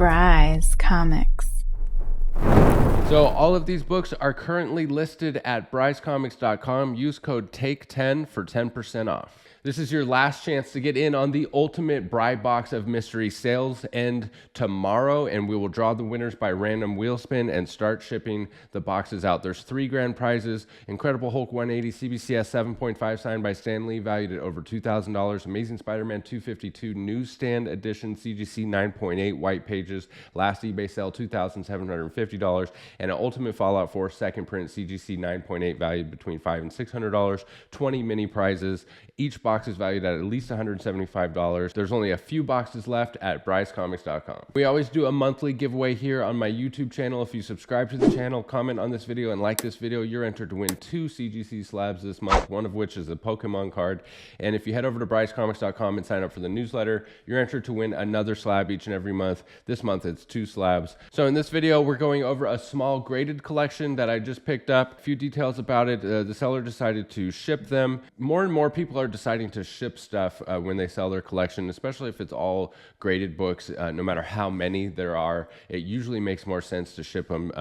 Bry's Comics. So all of these books are currently listed at bryscomics.com. Use code TAKE10 for 10% off. This is your last chance to get in on the ultimate Bry Box of Mystery. Sales end tomorrow, and we will draw the winners by random wheel spin and start shipping the boxes out. There's 3 grand prizes: Incredible Hulk 180 CBCS 7.5 signed by Stan Lee, valued at over $2,000. Amazing Spider-Man 252 newsstand edition CGC 9.8 white pages, last eBay sale $2,750, and an Ultimate Fallout 4 second print CGC 9.8 valued between $500 and $600. 20 mini prizes. Each box is valued at least $175. There's only a few boxes left at bryscomics.com. We always do a monthly giveaway here on my YouTube channel. If you subscribe to the channel, comment on this video, and like this video, you're entered to win 2 CGC slabs this month, one of which is a Pokemon card. And if you head over to bryscomics.com and sign up for the newsletter, you're entered to win another slab each and every month. This month it's 2 slabs. So in this video, we're going over a small graded collection that I just picked up. A few details about it. The seller decided to ship them. More and more people are deciding to ship stuff when they sell their collection, especially if it's all graded books. No matter how many there are, it usually makes more sense to ship them.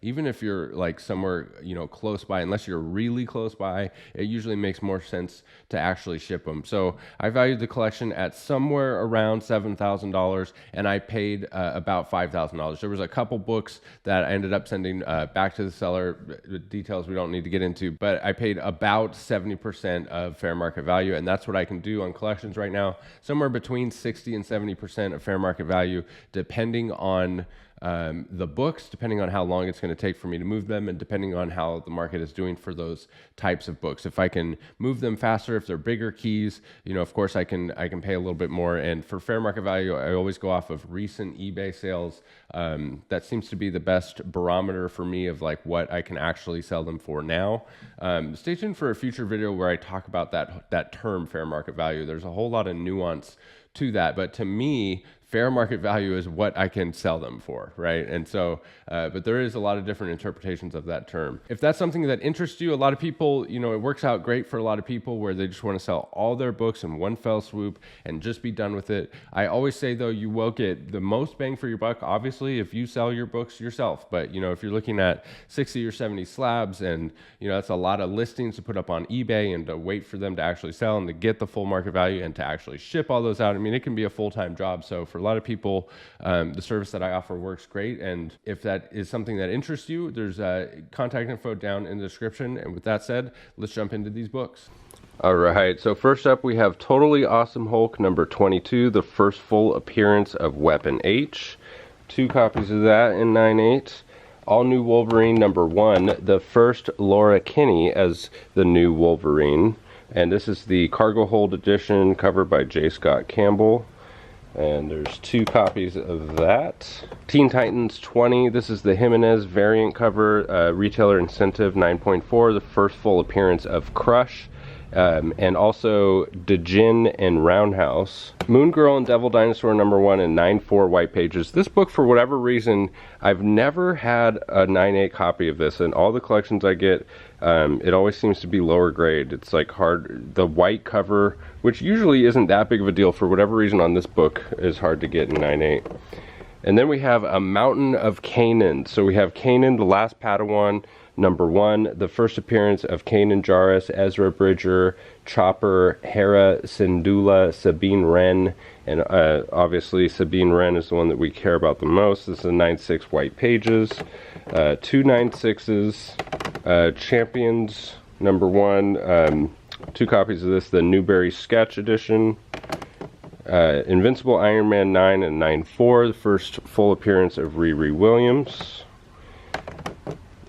Even if you're like somewhere, close by, unless you're really close by, it usually makes more sense to actually ship them. So I valued the collection at somewhere around $7,000, and I paid about $5,000. There was a couple books that I ended up sending back to the seller. Details we don't need to get into, but I paid about 70% of fair market value, and that's what I can do on collections right now, somewhere between 60 and 70% of fair market value, depending on the books, depending on how long it's going to take for me to move them, and depending on how the market is doing for those types of books. If I can move them faster, if they're bigger keys, of course I can pay a little bit more. And for fair market value, I always go off of recent eBay sales. That seems to be the best barometer for me of like what I can actually sell them for now. Stay tuned for a future video where I talk about that term, fair market value. There's a whole lot of nuance to that, but to me, fair market value is what I can sell them for, right? And so, but there is a lot of different interpretations of that term. If that's something that interests you, a lot of people, it works out great for a lot of people where they just want to sell all their books in one fell swoop and just be done with it. I always say though, you will get the most bang for your buck, obviously, if you sell your books yourself. But, if you're looking at 60 or 70 slabs and, that's a lot of listings to put up on eBay and to wait for them to actually sell and to get the full market value and to actually ship all those out. I mean, it can be a full-time job. So for a lot of people, the service that I offer works great. And if that is something that interests you, there's contact info down in the description. And with that said, let's jump into these books. All right, so first up we have Totally Awesome Hulk number 22, the first full appearance of Weapon H. 2 copies of that in 9/8. All New Wolverine number 1, the first Laura Kinney as the new Wolverine. And this is the cargo hold edition covered by J. Scott Campbell. And there's 2 copies of that. Teen Titans 20, this is the Jimenez variant cover, retailer incentive 9.4, the first full appearance of Crush. And also Djinn and Roundhouse. Moon Girl and Devil Dinosaur number 1 in 9/4 white pages. This book, for whatever reason, I've never had a 9/8 copy of this. In all the collections I get, it always seems to be lower grade. It's like hard, the white cover, which usually isn't that big of a deal, for whatever reason on this book is hard to get in 9/8. And then we have A Mountain of Kanan. So we have Kanan, the Last Padawan, number 1, the first appearance of Kanan Jarrus, Ezra Bridger, Chopper, Hera Syndulla, Sabine Wren, and obviously Sabine Wren is the one that we care about the most. This is a 9/6 white pages, 2 9/6s, Champions number 1, 2 copies of this, the Newberry Sketch edition, Invincible Iron Man 9 and 9/4, the first full appearance of Riri Williams.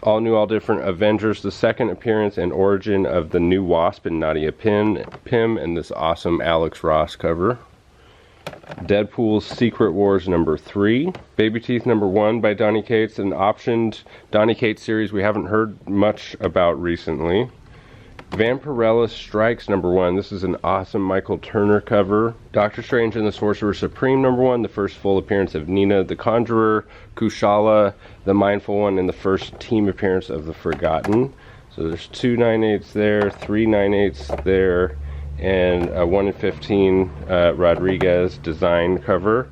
All New, All Different Avengers, the second appearance and origin of the new Wasp and Nadia Pym, and this awesome Alex Ross cover. Deadpool's Secret Wars number 3. Baby Teeth number 1 by Donny Cates, an optioned Donny Cates series we haven't heard much about recently. Vampirella Strikes number 1. This is an awesome Michael Turner cover. Doctor Strange and the Sorcerer Supreme number 1. The first full appearance of Nina the Conjurer, Kushala, the Mindful One, and the first team appearance of the Forgotten. So there's 2 9/8s there, 3 9/8s there, and a 1 in 15 Rodriguez design cover.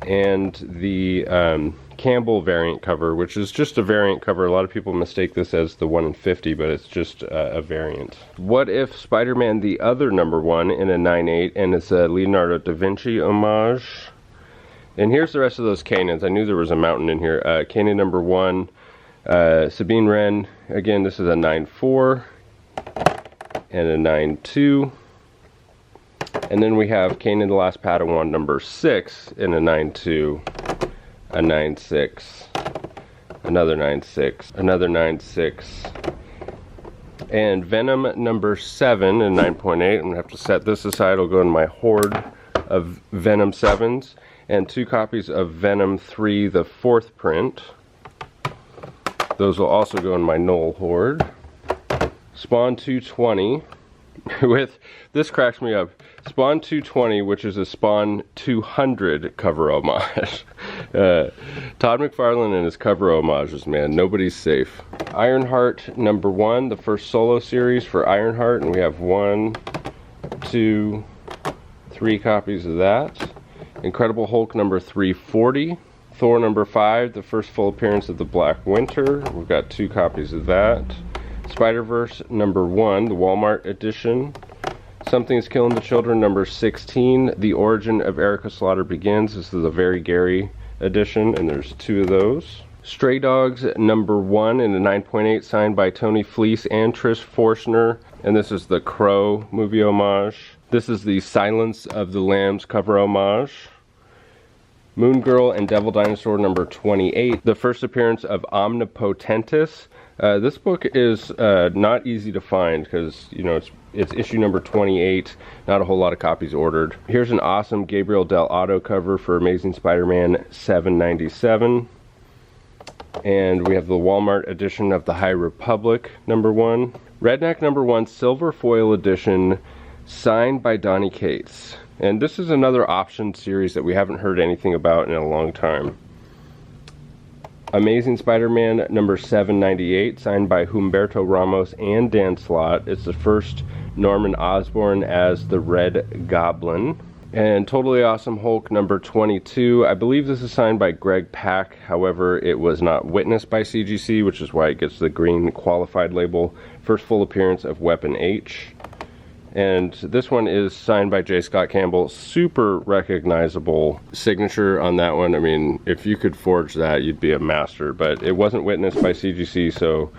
and the Campbell variant cover, which is just a variant cover. A lot of people mistake this as the 1 in 50, but it's just a variant. What If Spider-Man the Other #1 in a 9/8, and it's a Leonardo da Vinci homage. And here's the rest of those Kanans. I knew there was a mountain in here. Kanan #1, Sabine Wren. Again, this is a 9/4 and a 9/2. And then we have Kanan the Last Padawan #6 in a 9/2, a 9/6, another 9/6, another 9/6, and Venom #7 in 9.8. I'm gonna have to set this aside. It'll go in my hoard of Venom 7s, and 2 copies of Venom 3, the 4th print. Those will also go in my Knoll hoard. Spawn 220 with, this cracks me up, Spawn 220, which is a Spawn 200 cover homage. Todd McFarlane and his cover homages, man, nobody's safe. Ironheart #1, the first solo series for Ironheart, and we have 1, 2, 3 copies of that. Incredible Hulk #340. Thor #5, the first full appearance of the Black Winter. We've got 2 copies of that. Spider-Verse #1, the Walmart edition. Something's Killing the Children #16, The Origin of Erica Slaughter Begins. This is a Very Gary edition, and there's 2 of those. Stray Dogs #1 in a 9.8, signed by Tony Fleece and Trish Forstner, and this is the Crow movie homage. This is the Silence of the Lambs cover homage. Moon Girl and Devil Dinosaur #28, the first appearance of Omnipotentus. This book is not easy to find because, you know, it's issue #28, not a whole lot of copies ordered. Here's an awesome Gabriel Del Otto cover for Amazing Spider-Man 797. And we have the Walmart edition of the High Republic #1. Redneck #1 silver foil edition, signed by Donny Cates. And this is another option series that we haven't heard anything about in a long time. Amazing Spider-Man #798, signed by Humberto Ramos and Dan Slott. It's the first Norman Osborn as the Red Goblin. And Totally Awesome Hulk #22. I believe this is signed by Greg Pak. However, it was not witnessed by CGC, which is why it gets the green qualified label. First full appearance of Weapon H. And this one is signed by J. Scott Campbell. Super recognizable signature on that one. I mean, if you could forge that, you'd be a master. But it wasn't witnessed by CGC, so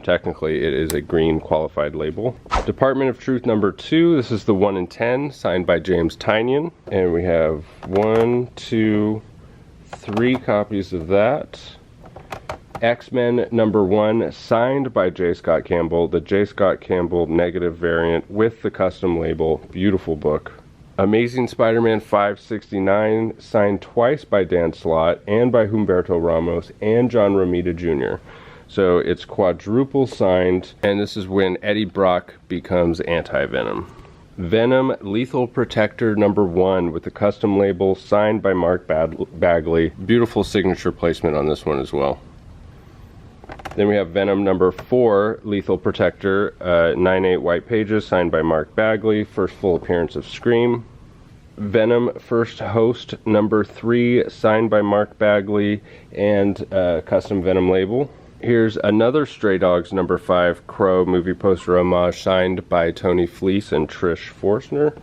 technically it is a green qualified label. Department of Truth #2. This is the 1 in 10, signed by James Tynion. And we have 1, 2, 3 copies of that. X-Men #1, signed by J. Scott Campbell, the J. Scott Campbell negative variant with the custom label. Beautiful book. Amazing Spider-Man 569, signed twice by Dan Slott and by Humberto Ramos and John Romita Jr. So it's quadruple signed, and this is when Eddie Brock becomes Anti-Venom. Venom Lethal Protector #1 with the custom label, signed by Mark Bagley. Beautiful signature placement on this one as well. Then we have Venom #4, Lethal Protector, 9/8 white pages, signed by Mark Bagley. First full appearance of Scream. Venom First Host #3, signed by Mark Bagley and custom Venom label. Here's another Stray Dogs #5 Crow movie poster homage, signed by Tony Fleece and Trish Forstner.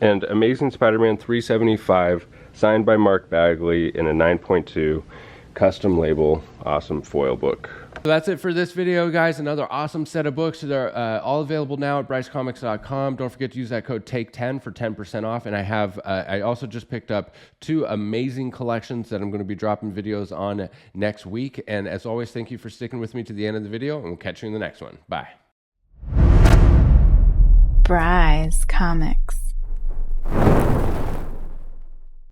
And Amazing Spider-Man 375, signed by Mark Bagley in a 9.2 custom label. Awesome foil book. So that's it for this video, guys. Another awesome set of books. They're all available now at brycecomics.com. Don't forget to use that code TAKE10 for 10% off. And I also just picked up 2 amazing collections that I'm going to be dropping videos on next week. And as always, thank you for sticking with me to the end of the video, and we'll catch you in the next one. Bye. Bryce Comics.